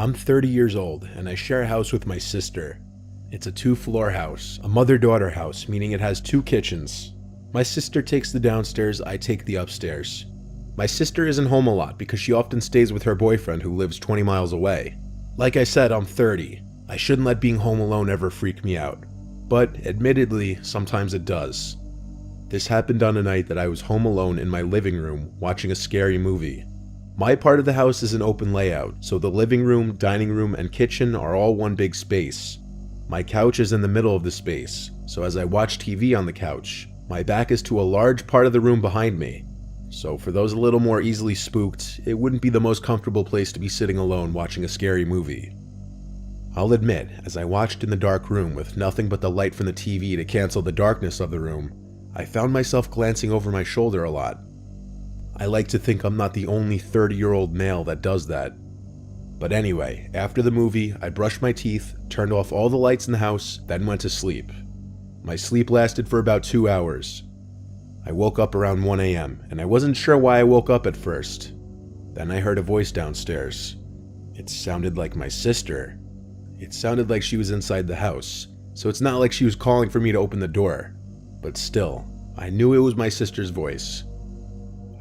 I'm 30 years old, and I share a house with my sister. It's a 2-floor house, a mother-daughter house, meaning it has 2 kitchens. My sister takes the downstairs, I take the upstairs. My sister isn't home a lot because she often stays with her boyfriend who lives 20 miles away. Like I said, I'm 30. I shouldn't let being home alone ever freak me out. But, admittedly, sometimes it does. This happened on a night that I was home alone in my living room watching a scary movie. My part of the house is an open layout, so the living room, dining room, and kitchen are all one big space. My couch is in the middle of the space, so as I watch TV on the couch, my back is to a large part of the room behind me. So for those a little more easily spooked, it wouldn't be the most comfortable place to be sitting alone watching a scary movie. I'll admit, as I watched in the dark room with nothing but the light from the TV to cancel the darkness of the room, I found myself glancing over my shoulder a lot. I like to think I'm not the only 30-year-old male that does that. But anyway, after the movie, I brushed my teeth, turned off all the lights in the house, then went to sleep. My sleep lasted for about 2 hours. I woke up around 1 a.m., and I wasn't sure why I woke up at first. Then I heard a voice downstairs. It sounded like my sister. It sounded like she was inside the house, so it's not like she was calling for me to open the door. But still, I knew it was my sister's voice.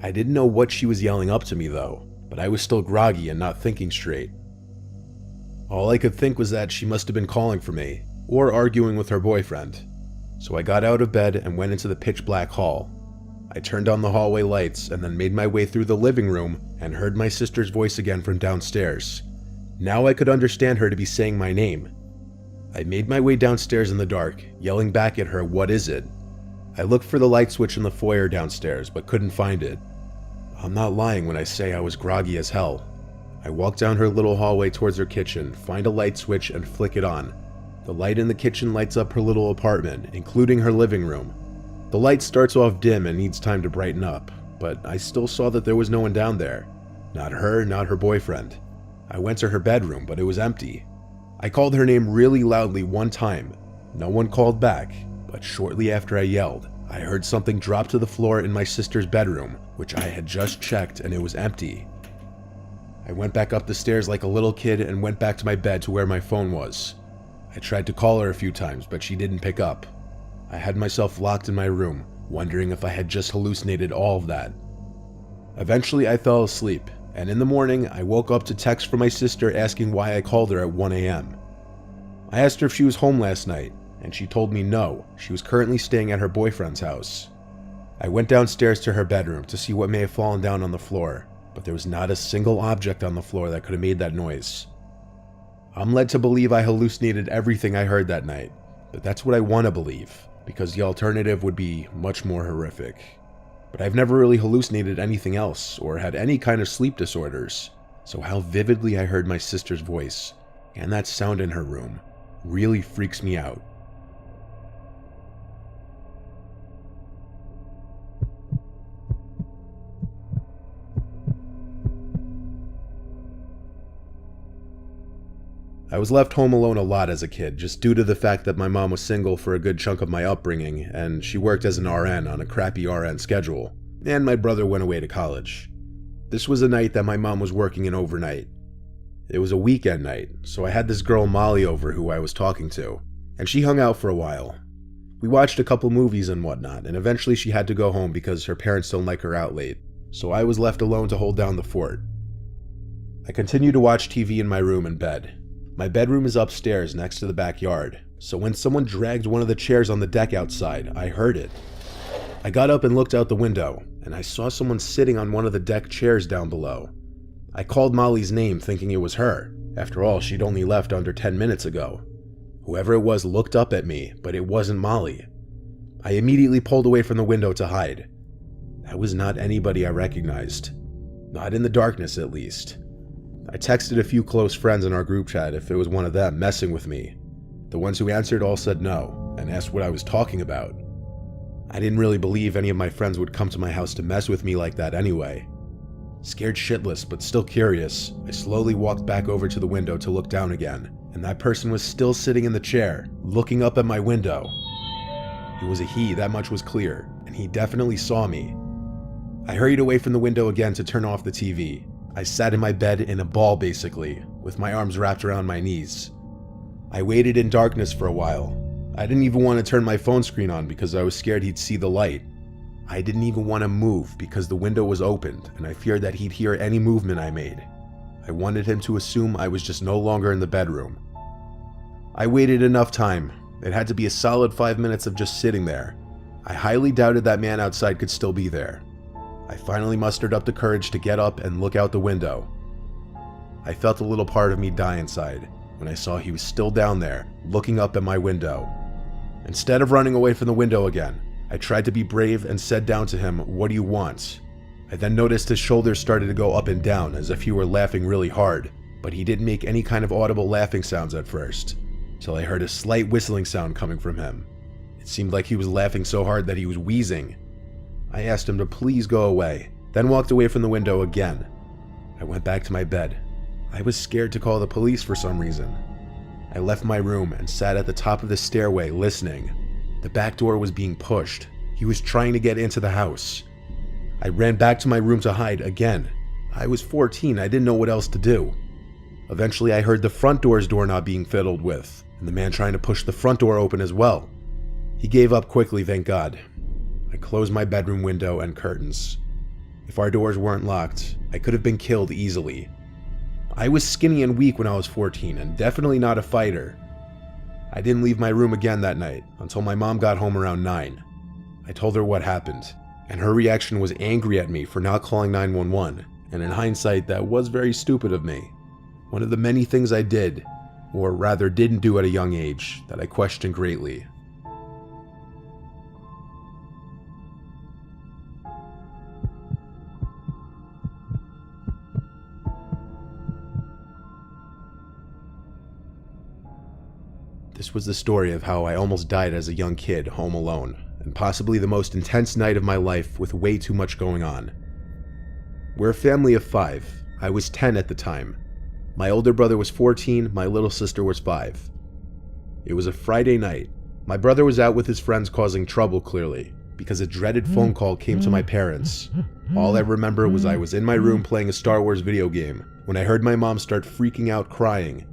I didn't know what she was yelling up to me though, but I was still groggy and not thinking straight. All I could think was that she must have been calling for me, or arguing with her boyfriend. So I got out of bed and went into the pitch black hall. I turned on the hallway lights and then made my way through the living room and heard my sister's voice again from downstairs. Now I could understand her to be saying my name. I made my way downstairs in the dark, yelling back at her, "What is it?" I looked for the light switch in the foyer downstairs, but couldn't find it. I'm not lying when I say I was groggy as hell. I walked down her little hallway towards her kitchen, find a light switch, and flick it on. The light in the kitchen lights up her little apartment, including her living room. The light starts off dim and needs time to brighten up, but I still saw that there was no one down there. Not her, not her boyfriend. I went to her bedroom, but it was empty. I called her name really loudly one time. No one called back, but shortly after I yelled, I heard something drop to the floor in my sister's bedroom, which I had just checked and it was empty. I went back up the stairs like a little kid and went back to my bed to where my phone was. I tried to call her a few times, but she didn't pick up. I had myself locked in my room, wondering if I had just hallucinated all of that. Eventually I fell asleep, and in the morning I woke up to text from my sister asking why I called her at 1 a.m. I asked her if she was home last night, and she told me no, she was currently staying at her boyfriend's house. I went downstairs to her bedroom to see what may have fallen down on the floor, but there was not a single object on the floor that could have made that noise. I'm led to believe I hallucinated everything I heard that night, but that's what I want to believe, because the alternative would be much more horrific. But I've never really hallucinated anything else, or had any kind of sleep disorders, so how vividly I heard my sister's voice, and that sound in her room, really freaks me out. I was left home alone a lot as a kid, just due to the fact that my mom was single for a good chunk of my upbringing, and she worked as an RN on a crappy RN schedule, and my brother went away to college. This was a night that my mom was working an overnight. It was a weekend night, so I had this girl Molly over who I was talking to, and she hung out for a while. We watched a couple movies and whatnot, and eventually she had to go home because her parents don't like her out late, so I was left alone to hold down the fort. I continued to watch TV in my room and bed. My bedroom is upstairs next to the backyard, so when someone dragged one of the chairs on the deck outside, I heard it. I got up and looked out the window, and I saw someone sitting on one of the deck chairs down below. I called Molly's name thinking it was her. After all, she'd only left under 10 minutes ago. Whoever it was looked up at me, but it wasn't Molly. I immediately pulled away from the window to hide. That was not anybody I recognized. Not in the darkness, at least. I texted a few close friends in our group chat if it was one of them messing with me. The ones who answered all said no, and asked what I was talking about. I didn't really believe any of my friends would come to my house to mess with me like that anyway. Scared shitless, but still curious, I slowly walked back over to the window to look down again, and that person was still sitting in the chair, looking up at my window. It was a he, that much was clear, and he definitely saw me. I hurried away from the window again to turn off the TV. I sat in my bed in a ball basically, with my arms wrapped around my knees. I waited in darkness for a while. I didn't even want to turn my phone screen on because I was scared he'd see the light. I didn't even want to move because the window was opened and I feared that he'd hear any movement I made. I wanted him to assume I was just no longer in the bedroom. I waited enough time. It had to be a solid 5 minutes of just sitting there. I highly doubted that man outside could still be there. I finally mustered up the courage to get up and look out the window. I felt a little part of me die inside when I saw he was still down there, looking up at my window. Instead of running away from the window again, I tried to be brave and said down to him, "What do you want?" I then noticed his shoulders started to go up and down as if he were laughing really hard, but he didn't make any kind of audible laughing sounds at first, till I heard a slight whistling sound coming from him. It seemed like he was laughing so hard that he was wheezing. I asked him to please go away, then walked away from the window again. I went back to my bed. I was scared to call the police for some reason. I left my room and sat at the top of the stairway listening. The back door was being pushed. He was trying to get into the house. I ran back to my room to hide again. I was 14, I didn't know what else to do. Eventually I heard the front door's doorknob being fiddled with, and the man trying to push the front door open as well. He gave up quickly, thank God. I closed my bedroom window and curtains. If our doors weren't locked, I could have been killed easily. I was skinny and weak when I was 14, and definitely not a fighter. I didn't leave my room again that night until my mom got home around 9. I told her what happened, and her reaction was angry at me for not calling 911, and in hindsight that was very stupid of me. One of the many things I did, or rather didn't do at a young age, that I question greatly. This was the story of how I almost died as a young kid home alone, and possibly the most intense night of my life with way too much going on. We're a family of 5. I was 10 at the time. My older brother was 14, my little sister was 5. It was a Friday night. My brother was out with his friends causing trouble clearly, because a dreaded phone call came to my parents. All I remember was I was in my room playing a Star Wars video game when I heard my mom start freaking out crying.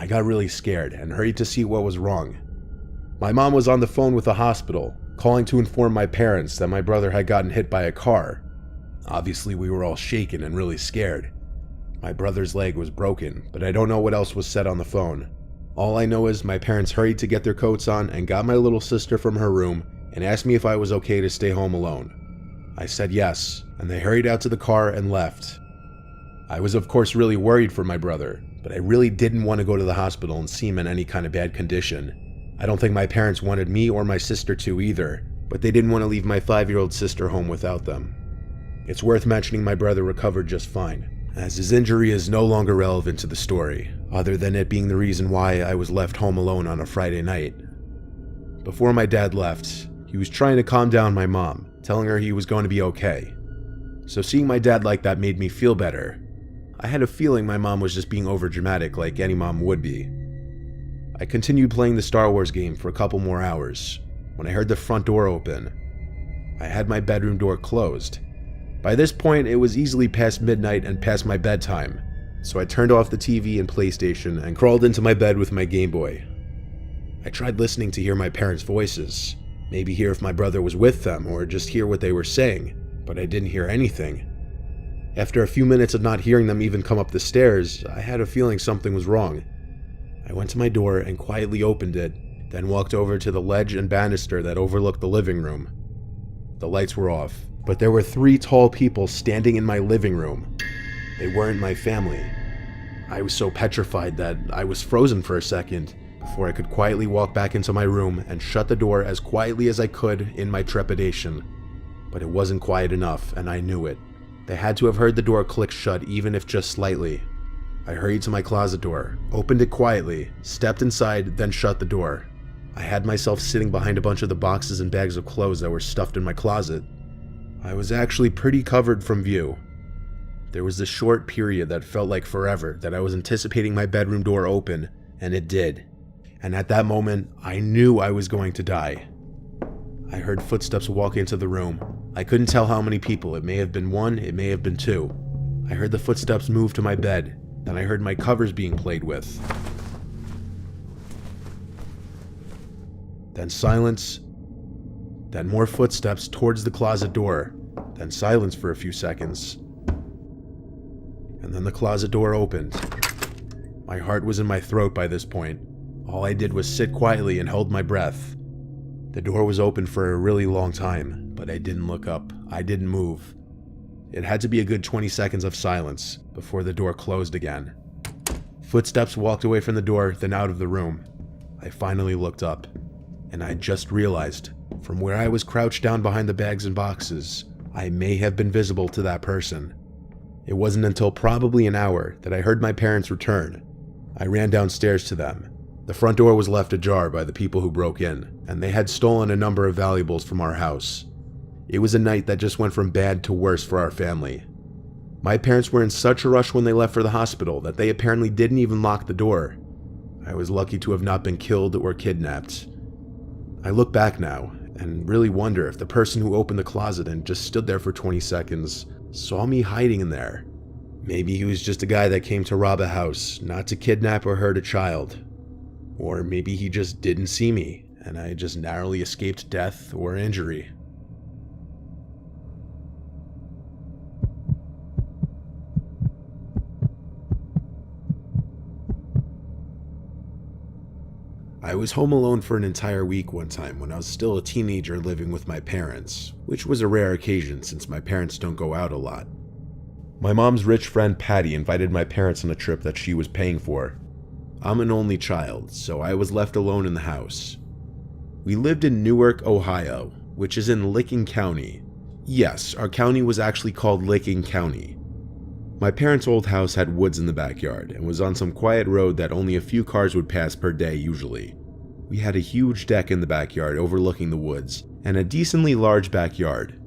I got really scared and hurried to see what was wrong. My mom was on the phone with the hospital, calling to inform my parents that my brother had gotten hit by a car. Obviously, we were all shaken and really scared. My brother's leg was broken, but I don't know what else was said on the phone. All I know is my parents hurried to get their coats on and got my little sister from her room and asked me if I was okay to stay home alone. I said yes, and they hurried out to the car and left. I was of course really worried for my brother, but I really didn't want to go to the hospital and see him in any kind of bad condition. I don't think my parents wanted me or my sister to either, but they didn't want to leave my 5-year-old sister home without them. It's worth mentioning my brother recovered just fine, as his injury is no longer relevant to the story, other than it being the reason why I was left home alone on a Friday night. Before my dad left, he was trying to calm down my mom, telling her he was going to be okay. So seeing my dad like that made me feel better. I had a feeling my mom was just being overdramatic like any mom would be. I continued playing the Star Wars game for a couple more hours when I heard the front door open. I had my bedroom door closed. By this point, it was easily past midnight and past my bedtime, so I turned off the TV and PlayStation and crawled into my bed with my Game Boy. I tried listening to hear my parents' voices, maybe hear if my brother was with them or just hear what they were saying, but I didn't hear anything. After a few minutes of not hearing them even come up the stairs, I had a feeling something was wrong. I went to my door and quietly opened it, then walked over to the ledge and banister that overlooked the living room. The lights were off, but there were 3 tall people standing in my living room. They weren't my family. I was so petrified that I was frozen for a second before I could quietly walk back into my room and shut the door as quietly as I could in my trepidation. But it wasn't quiet enough, and I knew it. They had to have heard the door click shut even if just slightly. I hurried to my closet door, opened it quietly, stepped inside, then shut the door. I had myself sitting behind a bunch of the boxes and bags of clothes that were stuffed in my closet. I was actually pretty covered from view. There was this short period that felt like forever that I was anticipating my bedroom door open, and it did. And at that moment, I knew I was going to die. I heard footsteps walk into the room. I couldn't tell how many people. It may have been 1, it may have been 2. I heard the footsteps move to my bed, Then I heard my covers being played with. Then silence. Then more footsteps towards the closet door. Then silence for a few seconds. And then the closet door opened. My heart was in my throat by this point. All I did was sit quietly and hold my breath. The door was open for a really long time, but I didn't look up. I didn't move. It had to be a good 20 seconds of silence before the door closed again. Footsteps walked away from the door, then out of the room. I finally looked up, and I just realized, from where I was crouched down behind the bags and boxes, I may have been visible to that person. It wasn't until probably an hour that I heard my parents return. I ran downstairs to them. The front door was left ajar by the people who broke in, and they had stolen a number of valuables from our house. It was a night that just went from bad to worse for our family. My parents were in such a rush when they left for the hospital that they apparently didn't even lock the door. I was lucky to have not been killed or kidnapped. I look back now and really wonder if the person who opened the closet and just stood there for 20 seconds saw me hiding in there. Maybe he was just a guy that came to rob a house, not to kidnap or hurt a child. Or maybe he just didn't see me and I just narrowly escaped death or injury. I was home alone for an entire week one time when I was still a teenager living with my parents, which was a rare occasion since my parents don't go out a lot. My mom's rich friend Patty invited my parents on a trip that she was paying for. I'm an only child, so I was left alone in the house. We lived in Newark, Ohio, which is in Licking County. Yes, our county was actually called Licking County. My parents' old house had woods in the backyard and was on some quiet road that only a few cars would pass per day usually. We had a huge deck in the backyard overlooking the woods and a decently large backyard.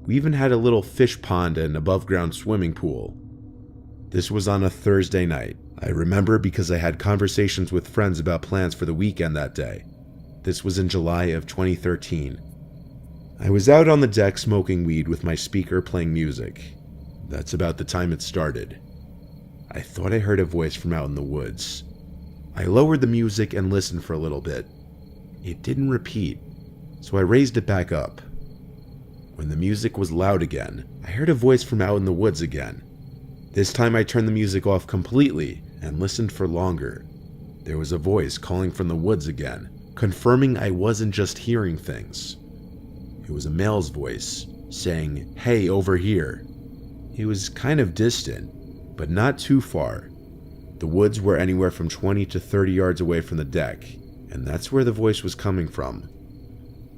We even had a little fish pond and above-ground swimming pool. This was on a Thursday night. I remember because I had conversations with friends about plans for the weekend that day. This was in July of 2013. I was out on the deck smoking weed with my speaker playing music. That's about the time it started. I thought I heard a voice from out in the woods. I lowered the music and listened for a little bit. It didn't repeat, so I raised it back up. When the music was loud again, I heard a voice from out in the woods again. This time I turned the music off completely and listened for longer. There was a voice calling from the woods again, confirming I wasn't just hearing things. It was a male's voice, saying, "Hey, over here." It was kind of distant, but not too far. The woods were anywhere from 20 to 30 yards away from the deck, and that's where the voice was coming from.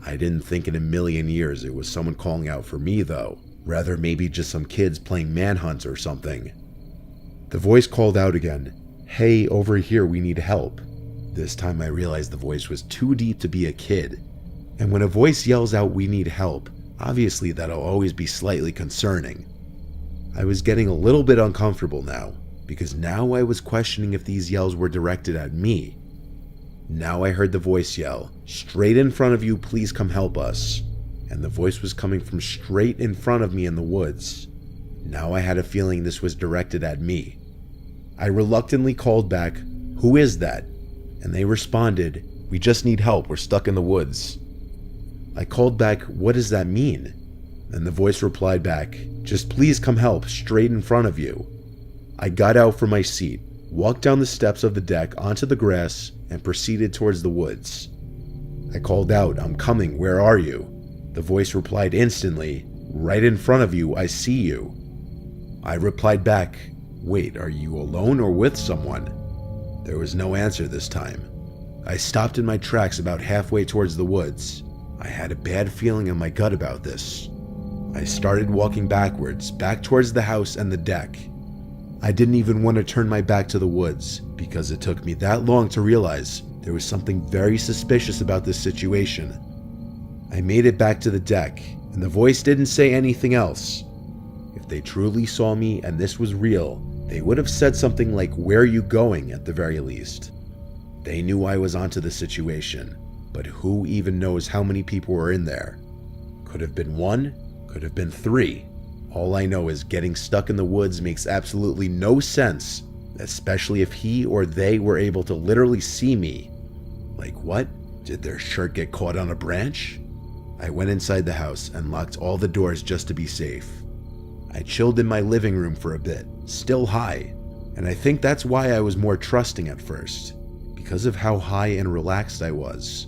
I didn't think in a million years it was someone calling out for me though, rather maybe just some kids playing manhunt or something. The voice called out again, "Hey, over here, we need help." This time I realized the voice was too deep to be a kid. And when a voice yells out, "We need help," obviously that'll always be slightly concerning. I was getting a little bit uncomfortable now, because now I was questioning if these yells were directed at me. Now I heard the voice yell, "Straight in front of you, please come help us." And the voice was coming from straight in front of me in the woods. Now I had a feeling this was directed at me. I reluctantly called back, "Who is that?" And they responded, "We just need help, we're stuck in the woods." I called back, "What does that mean?" And the voice replied back, "Just please come help, straight in front of you." I got out from my seat, walked down the steps of the deck onto the grass, and proceeded towards the woods. I called out, "I'm coming, where are you?" The voice replied instantly, "Right in front of you, I see you." I replied back, "Wait, are you alone or with someone?" There was no answer this time. I stopped in my tracks about halfway towards the woods. I had a bad feeling in my gut about this. I started walking backwards, back towards the house and the deck. I didn't even want to turn my back to the woods, because it took me that long to realize there was something very suspicious about this situation. I made it back to the deck, and the voice didn't say anything else. If they truly saw me and this was real, they would have said something like, "Where are you going?" at the very least. They knew I was onto the situation, but who even knows how many people were in there? Could have been one, could have been three. All I know is getting stuck in the woods makes absolutely no sense, especially if he or they were able to literally see me. Like what? Did their shirt get caught on a branch? I went inside the house and locked all the doors just to be safe. I chilled in my living room for a bit, still high, and I think that's why I was more trusting at first, because of how high and relaxed I was.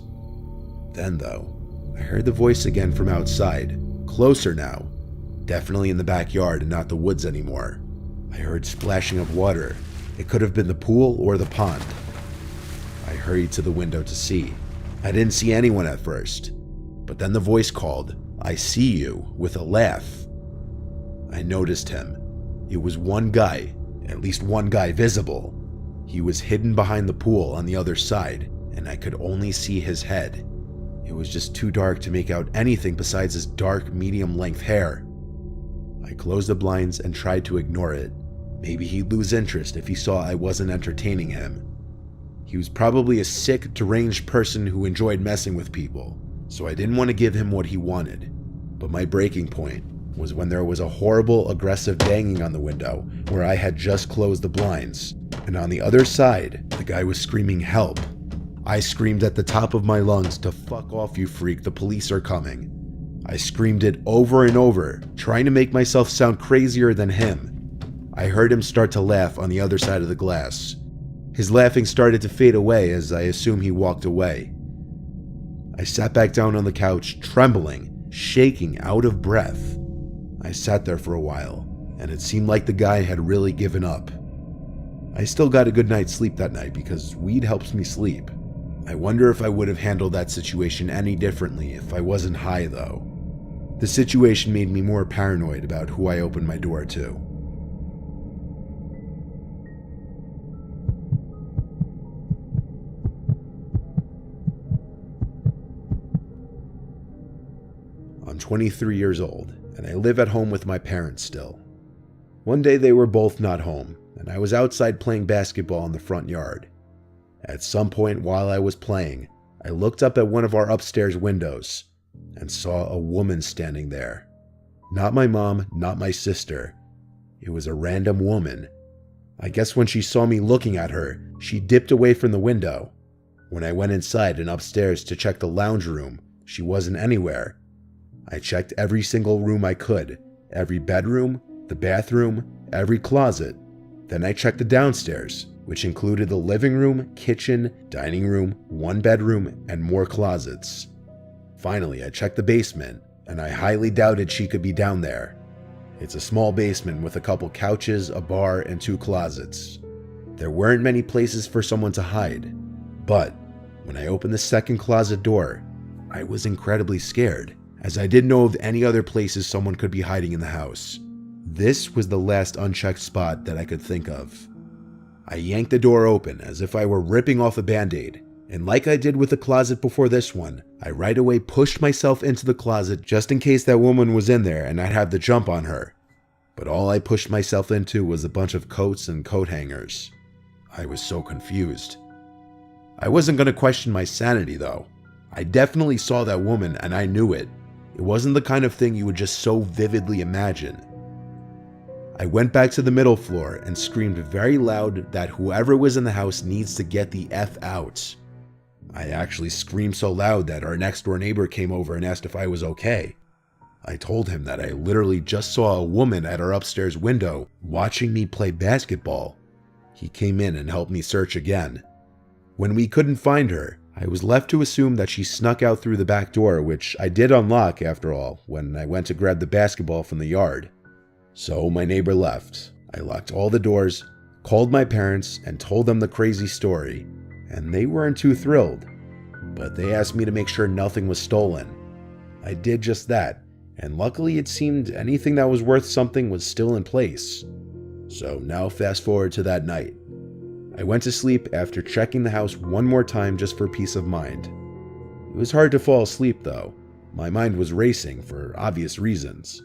Then though, I heard the voice again from outside, closer now, definitely in the backyard and not the woods anymore. I heard splashing of water. It could have been the pool or the pond. I hurried to the window to see. I didn't see anyone at first, but then the voice called, "I see you," with a laugh. I noticed him. It was one guy, at least one guy visible. He was hidden behind the pool on the other side, and I could only see his head. It was just too dark to make out anything besides his dark, medium-length hair. I closed the blinds and tried to ignore it. Maybe he'd lose interest if he saw I wasn't entertaining him. He was probably a sick, deranged person who enjoyed messing with people, so I didn't want to give him what he wanted. But my breaking point was when there was a horrible, aggressive banging on the window where I had just closed the blinds, and on the other side, the guy was screaming help. I screamed at the top of my lungs to "Fuck off, you freak, the police are coming." I screamed it over and over, trying to make myself sound crazier than him. I heard him start to laugh on the other side of the glass. His laughing started to fade away as I assume he walked away. I sat back down on the couch, trembling, shaking, out of breath. I sat there for a while, and it seemed like the guy had really given up. I still got a good night's sleep that night because weed helps me sleep. I wonder if I would have handled that situation any differently if I wasn't high though. The situation made me more paranoid about who I opened my door to. I'm 23 years old, and I live at home with my parents still. One day they were both not home, and I was outside playing basketball in the front yard. At some point while I was playing, I looked up at one of our upstairs windows and saw a woman standing there. Not my mom, not my sister. It was a random woman. I guess when she saw me looking at her, she dipped away from the window. When I went inside and upstairs to check the lounge room, she wasn't anywhere. I checked every single room I could, every bedroom, the bathroom, every closet. Then I checked the downstairs, which included the living room, kitchen, dining room, one bedroom, and more closets. Finally, I checked the basement, and I highly doubted she could be down there. It's a small basement with a couple couches, a bar, and 2 closets. There weren't many places for someone to hide, but when I opened the second closet door, I was incredibly scared, as I didn't know of any other places someone could be hiding in the house. This was the last unchecked spot that I could think of. I yanked the door open as if I were ripping off a band-aid, and like I did with the closet before this one, I right away pushed myself into the closet just in case that woman was in there and I'd have the jump on her. But all I pushed myself into was a bunch of coats and coat hangers. I was so confused. I wasn't going to question my sanity though. I definitely saw that woman and I knew it. It wasn't the kind of thing you would just so vividly imagine. I went back to the middle floor and screamed very loud that whoever was in the house needs to get the F out. I actually screamed so loud that our next door neighbor came over and asked if I was okay. I told him that I literally just saw a woman at our upstairs window watching me play basketball. He came in and helped me search again. When we couldn't find her, I was left to assume that she snuck out through the back door, which I did unlock after all when I went to grab the basketball from the yard. So my neighbor left. I locked all the doors, called my parents, and told them the crazy story, and they weren't too thrilled. But they asked me to make sure nothing was stolen. I did just that, and luckily it seemed anything that was worth something was still in place. So now fast forward to that night. I went to sleep after checking the house one more time just for peace of mind. It was hard to fall asleep though. My mind was racing for obvious reasons.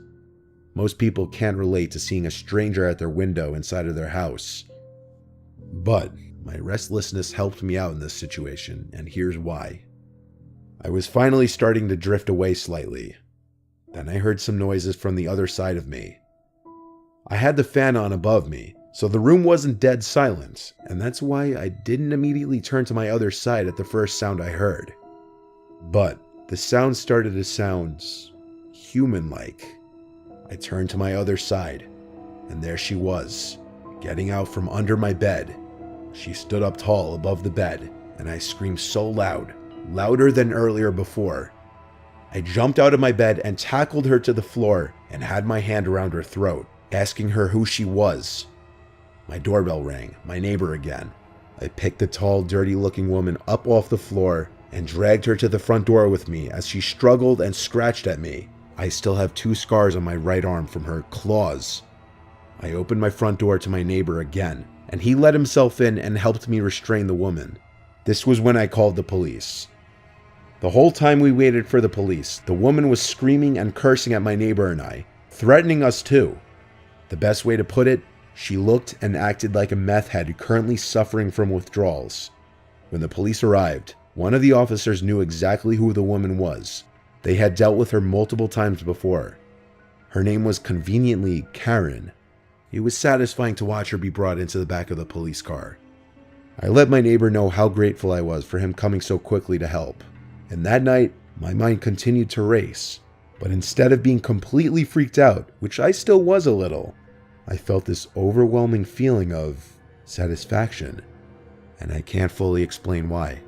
Most people can't relate to seeing a stranger at their window inside of their house. But my restlessness helped me out in this situation, and here's why. I was finally starting to drift away slightly. Then I heard some noises from the other side of me. I had the fan on above me, So the room wasn't dead silent, and that's why I didn't immediately turn to my other side at the first sound I heard. But the sound started to sound human-like. I turned to my other side, and there she was, getting out from under my bed. She stood up tall above the bed, and I screamed so loud, louder than earlier before. I jumped out of my bed and tackled her to the floor and had my hand around her throat, asking her who she was. My doorbell rang, my neighbor again. I picked the tall, dirty-looking woman up off the floor and dragged her to the front door with me as she struggled and scratched at me. I still have 2 scars on my right arm from her claws. I opened my front door to my neighbor again, and he let himself in and helped me restrain the woman. This was when I called the police. The whole time we waited for the police, the woman was screaming and cursing at my neighbor and I, threatening us too. The best way to put it, she looked and acted like a meth head currently suffering from withdrawals. When the police arrived, one of the officers knew exactly who the woman was. They had dealt with her multiple times before. Her name was conveniently Karen. It was satisfying to watch her be brought into the back of the police car. I let my neighbor know how grateful I was for him coming so quickly to help. And that night, my mind continued to race. But instead of being completely freaked out, which I still was a little, I felt this overwhelming feeling of satisfaction. And I can't fully explain why.